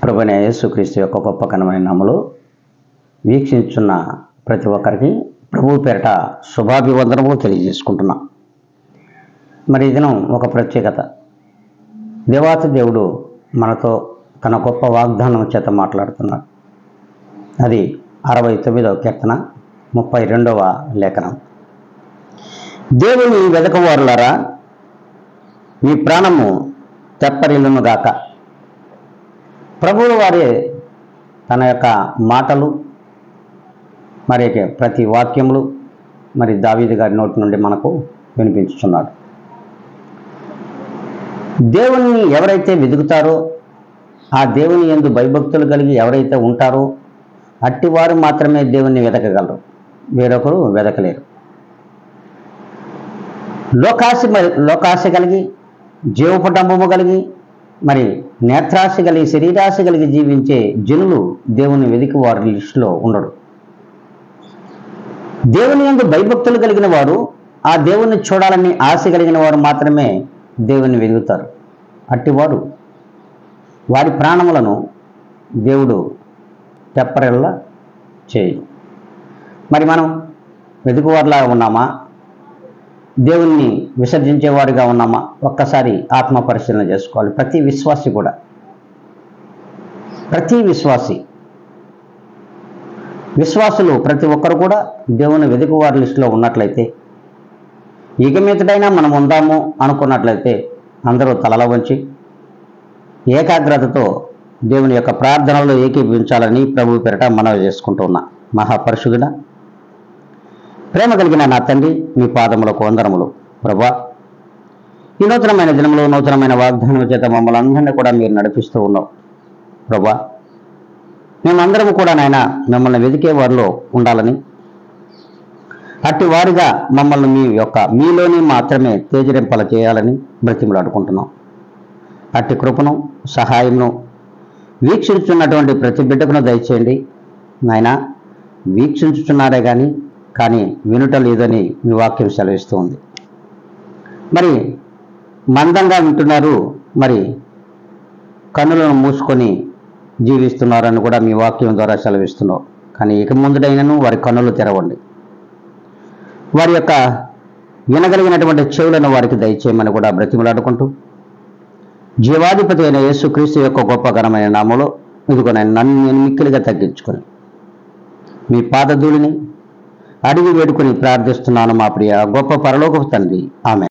ప్రభువైన యేసుక్రీస్తు యొక్క గొప్ప ఘనమైన నామములో వీక్షించున్న ప్రతి ఒక్కరికి ప్రభువు పేరట శుభాభివందనములు తెలియజేసుకుంటున్నాం. మరి ఈ దినం ఒక ప్రత్యేకత. దేవాతి దేవుడు మనతో తన గొప్ప వాగ్దానం చేత మాట్లాడుతున్నాడు. అది 69వ కీర్తన 32వ లేఖనం. దేవుని వెదకవారులారా, మీ ప్రాణము తెప్పరిల్లునుగాక. ప్రభువు వారే తన యొక్క మాటలు మరి ప్రతి వాక్యములు మరి దావీదు గారి నోటి నుండి మనకు వినిపించుచున్నాడు. దేవుని ఎవరైతే వెతుకుతారో, ఆ దేవుని యందు భయభక్తులు కలిగి ఎవరైతే ఉంటారో అట్టివారు మాత్రమే దేవుణ్ణి వెతకగలరు, వేరొకరు వెతకలేరు. లోకాశ కలిగి, జీవపటంబము కలిగి, మరి నేత్రాశ కలిగి, శరీరాశ కలిగి జీవించే జనులు దేవుని వెతికి వారి లిస్టులో ఉండడు. దేవుని యందు భయభక్తులు కలిగిన వారు, ఆ దేవుణ్ణి చూడాలని ఆశ కలిగిన వారు మాత్రమే దేవుని వెతుకుతారు. అట్టివారు వారి ప్రాణములను దేవుడు తెప్పరిల్ల చేయు. మరి మనం వెతుకువారిలా ఉన్నామా, దేవుణ్ణి విసర్జించేవారిగా ఉన్నామా? ఒక్కసారి ఆత్మ పరిశీలన చేసుకోవాలి. ప్రతి విశ్వాసులు ప్రతి ఒక్కరు కూడా దేవుని వెతుకువారి లిస్టులో ఉన్నట్లయితే, ఇక మీదటైనా మనం ఉందాము అనుకున్నట్లయితే అందరూ తలల వంచి ఏకాగ్రతతో దేవుని యొక్క ప్రార్థనలో ఏకీభవించాలని ప్రభు పేరట మనవి చేసుకుంటూ ఉన్నా. మహాపరిశుద్ధుడా, ప్రేమ కలిగిన నా తండ్రి, మీ పాదములకు వందనములు. ప్రభా, ఈ నూతనమైన దినంలో నూతనమైన వాగ్దానం చేత మమ్మల్ని అందరినీ కూడా మీరు నడిపిస్తూ ఉన్నావు. ప్రభా, మేమందరం కూడా నాయన మిమ్మల్ని వెతికే వారిలో ఉండాలని, అట్టి వారిగా మమ్మల్ని మీలోనే మాత్రమే తేజరింపల చేయాలని బ్రతిమలాడుకుంటున్నాం. అట్టి కృపను, సహాయమును వీక్షించున్నటువంటి ప్రతి బిడ్డకును దయచేయండి నాయన. వీక్షించుచున్నారే కానీ వినుట లేదని మీ వాక్యం సెలవిస్తూ ఉంది. మరి మందంగా వింటున్నారు, మరి కన్నులను మూసుకొని జీవిస్తున్నారని కూడా మీ వాక్యం ద్వారా సెలవిస్తున్నావు. కానీ ఇక ముందుడైనను వారి కన్నులు తెరవండి, వారి యొక్క వినగలిగినటువంటి చెవులను వారికి దయచేయమని కూడా బ్రతిమలాడుకుంటూ, జీవాధిపతి అయిన యేసుక్రీస్తు యొక్క గొప్ప ఘనమైన నామములో ఇదిగో నన్ను నేను మిక్కిలిగా తగ్గించుకొని మీ పాదధూళిని అడిగి వేడుకొని ప్రార్థిస్తున్నాను మా ప్రియ గొప్ప పరలోకపు తండ్రి. ఆమెన్.